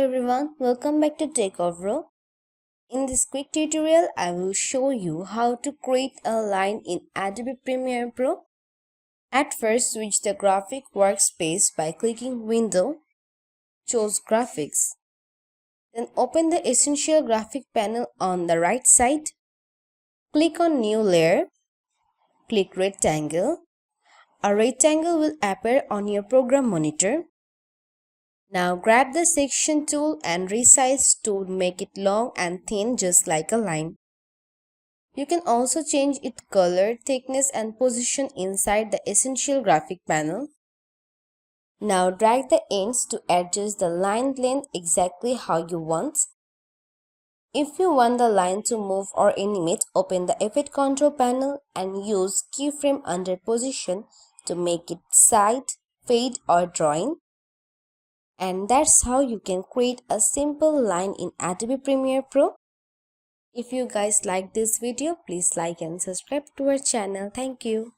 everyone, welcome back to Techavro. In this quick tutorial, I will show you how to create a line in Adobe Premiere Pro. At first, switch the graphic workspace by clicking Window, choose Graphics. Then open the Essential Graphic panel on the right side. Click on New Layer. Click Rectangle. A rectangle will appear on your program monitor. Now grab the section tool and resize to make it long and thin just like a line. You can also change its color, thickness and position inside the Essential Graphic panel. Now drag the ends to adjust the line length exactly how you want. If you want the line to move or animate, open the Effect Control panel and use Keyframe under Position to make it side, fade or drawing. And that's how you can create a simple line in Adobe Premiere Pro. If you guys like this video, please like and subscribe to our channel. Thank you.